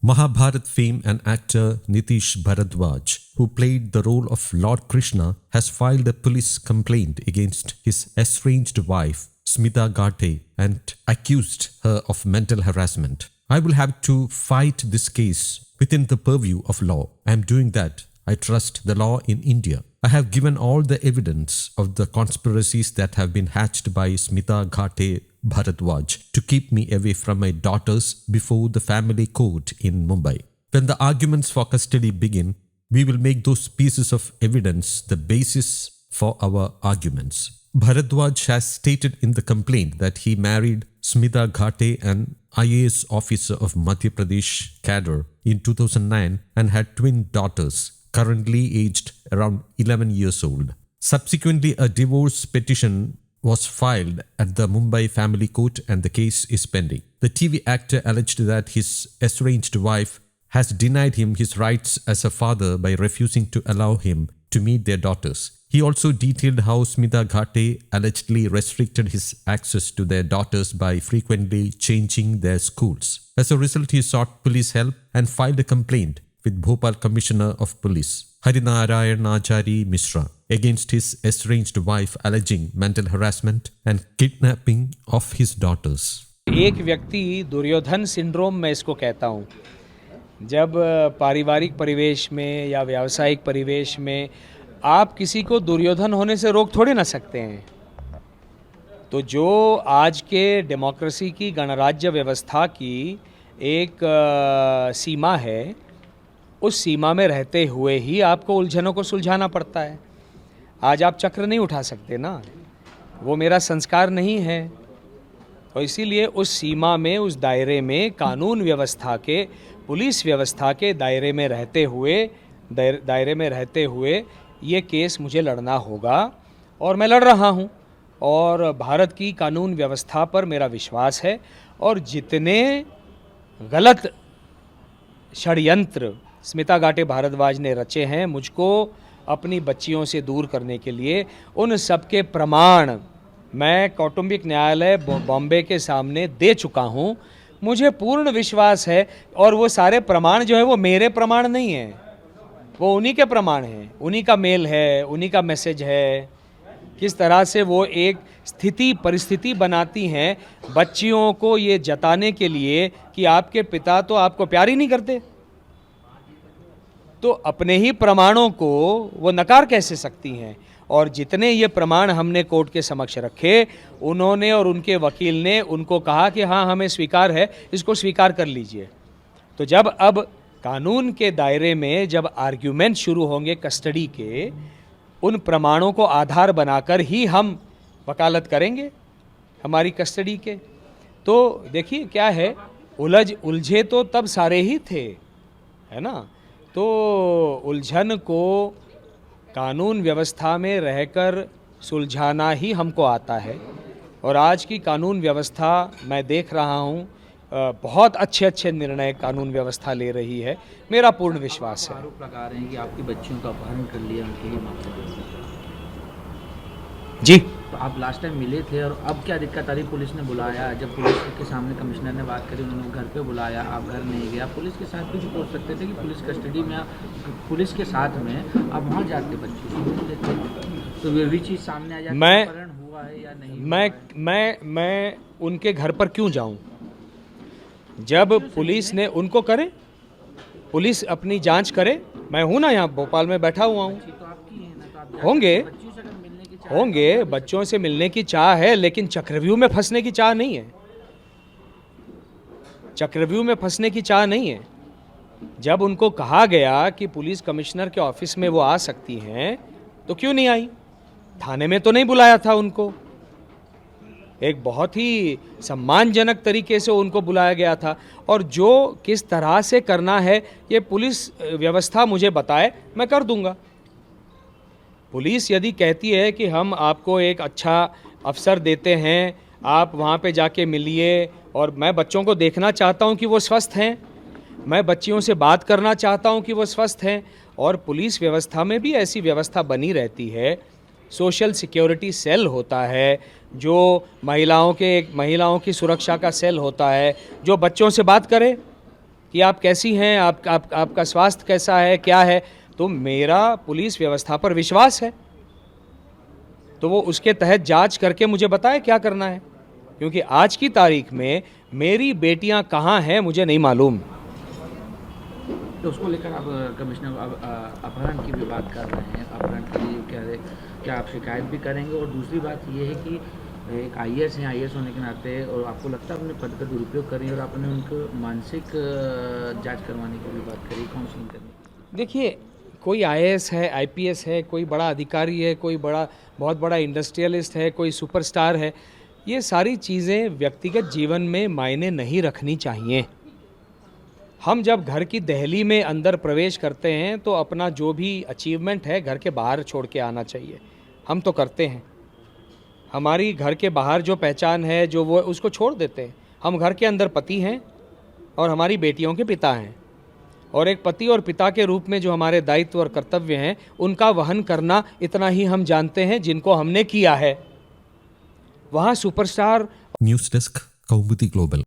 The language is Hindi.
Mahabharat fame and actor Nitish Bharadwaj, who played the role of Lord Krishna, has filed a police complaint against his estranged wife, Smita Ghate, and accused her of mental harassment. I will have to fight this case within the purview of law. I am doing that. I trust the law in India. I have given all the evidence of the conspiracies that have been hatched by Smita Ghate Bharadwaj to keep me away from my daughters before the family court in Mumbai. When the arguments for custody begin, we will make those pieces of evidence the basis for our arguments. Bharadwaj has stated in the complaint that he married Smita Ghate, an IAS officer of Madhya Pradesh cadre, in 2009 and had twin daughters, currently aged around 11 years old. Subsequently, a divorce petition was filed at the Mumbai Family Court and the case is pending. The TV actor alleged that his estranged wife has denied him his rights as a father by refusing to allow him to meet their daughters. He also detailed how Smita Ghate allegedly restricted his access to their daughters by frequently changing their schools. As a result, he sought police help and filed a complaint with Bhopal Commissioner of Police, Harinarayan Achari Mishra, against his estranged wife alleging mental harassment and kidnapping of his daughters. एक व्यक्ति दुर्योधन सिंड्रोम मैं इसको कहता हूँ, जब पारिवारिक परिवेश में या व्यावसायिक परिवेश में आप किसी को दुर्योधन होने से रोक थोड़े ना सकते हैं। तो जो आज के डेमोक्रेसी की गणराज्य व्यवस्था की एक सीमा है, उस सीमा में रहते हुए ही आपको उलझनों को सुलझाना पड़ता है। आज आप चक्र नहीं उठा सकते ना, वो मेरा संस्कार नहीं है। और इसीलिए उस सीमा में, उस दायरे में, कानून व्यवस्था के, पुलिस व्यवस्था के दायरे में रहते हुए ये केस मुझे लड़ना होगा और मैं लड़ रहा हूँ। और भारत की कानून व्यवस्था पर मेरा विश्वास है और जितने गलत षड्यंत्र स्मिता घाटे भारद्वाज ने रचे हैं मुझको अपनी बच्चियों से दूर करने के लिए, उन सब के प्रमाण मैं कौटुंबिक न्यायालय बॉम्बे के सामने दे चुका हूँ। मुझे पूर्ण विश्वास है और वो सारे प्रमाण जो है वो मेरे प्रमाण नहीं हैं, वो उन्हीं के प्रमाण हैं, उन्हीं का मेल है, उन्हीं का मैसेज है। किस तरह से वो एक परिस्थिति बनाती हैं बच्चियों को ये जताने के लिए कि आपके पिता तो आपको प्यार ही नहीं करते, तो अपने ही प्रमाणों को वो नकार कैसे सकती हैं। और जितने ये प्रमाण हमने कोर्ट के समक्ष रखे, उन्होंने और उनके वकील ने उनको कहा कि हाँ हमें स्वीकार है, इसको स्वीकार कर लीजिए। तो जब अब कानून के दायरे में जब आर्ग्यूमेंट शुरू होंगे कस्टडी के, उन प्रमाणों को आधार बनाकर ही हम वकालत करेंगे हमारी कस्टडी के। तो देखिए क्या है, उलझे तो तब सारे ही थे, है ना। तो उलझन को कानून व्यवस्था में रहकर सुलझाना ही हमको आता है। और आज की कानून व्यवस्था मैं देख रहा हूँ बहुत अच्छे निर्णय कानून व्यवस्था ले रही है, मेरा पूर्ण विश्वास है। आरोप लगा रहे हैं कि आपकी बच्चियों का अपहरण कर लिया, उनके लिए मामला। जी, तो आप लास्ट टाइम मिले थे और अब क्या दिक्कत आ रही? पुलिस ने बुलाया, जब पुलिस के सामने कमिश्नर ने बात करी, उन्होंने घर पे बुलाया, आप घर नहीं गया। पुलिस के साथ भी बोल सकते थे कि पुलिस कस्टडी में, पुलिस के साथ में आप वहाँ जाते बच्चे को मिल लेते, तो वे भी चीज़ सामने आ जाती। अपहरण हुआ है या नहीं? मैं उनके घर पर क्यों जाऊँ? जब पुलिस ने उनको करे, पुलिस अपनी जांच करे, मैं हूँ ना यहाँ भोपाल में बैठा हुआ हूँ। होंगे बच्चों से मिलने की चाह है, लेकिन चक्रव्यूह में फंसने की चाह नहीं है, चक्रव्यूह में फंसने की चाह नहीं है। जब उनको कहा गया कि पुलिस कमिश्नर के ऑफिस में वो आ सकती हैं, तो क्यों नहीं आई? थाने में तो नहीं बुलाया था उनको, एक बहुत ही सम्मानजनक तरीके से उनको बुलाया गया था। और जो किस तरह से करना है ये पुलिस व्यवस्था मुझे बताए, मैं कर दूंगा। पुलिस यदि कहती है कि हम आपको एक अच्छा अवसर देते हैं, आप वहाँ पे जाके मिलिए, और मैं बच्चों को देखना चाहता हूँ कि वो स्वस्थ हैं, मैं बच्चियों से बात करना चाहता हूँ कि वो स्वस्थ हैं। और पुलिस व्यवस्था में भी ऐसी व्यवस्था बनी रहती है, सोशल सिक्योरिटी सेल होता है, जो महिलाओं की सुरक्षा का सेल होता है, जो बच्चों से बात करे कि आप कैसी हैं, आपका स्वास्थ्य कैसा है, क्या है। तो मेरा पुलिस व्यवस्था पर विश्वास है, तो वो उसके तहत जांच करके मुझे बताए क्या करना है, क्योंकि आज की तारीख में मेरी बेटियां कहाँ हैं मुझे नहीं मालूम। तो उसको लेकर आप कमिश्नर अब अपहरण की भी बात कर रहे हैं, अपहरण के लिए क्या आप शिकायत भी करेंगे? और दूसरी बात ये है कि एक आईएएस हैं, आईएएस होने के नाते, और आपको लगता है अपने पद का दुरुपयोग करें, और आपने उनको मानसिक जांच करवाने की भी बात करी, काउंसलिंग करने? देखिए, कोई आईएएस है, आईपीएस है, कोई बड़ा अधिकारी है, कोई बहुत बड़ा इंडस्ट्रियलिस्ट है, कोई सुपरस्टार है, ये सारी चीज़ें व्यक्तिगत जीवन में मायने नहीं रखनी चाहिए। हम जब घर की दहली में अंदर प्रवेश करते हैं तो अपना जो भी अचीवमेंट है घर के बाहर छोड़ के आना चाहिए। हम तो करते हैं, हमारी घर के बाहर जो पहचान है जो वो उसको छोड़ देते हैं। हम घर के अंदर पति हैं और हमारी बेटियों के पिता हैं, और एक पति और पिता के रूप में जो हमारे दायित्व और कर्तव्य हैं उनका वहन करना, इतना ही हम जानते हैं जिनको हमने किया है। वहाँ superstar news desk Kaumudi global.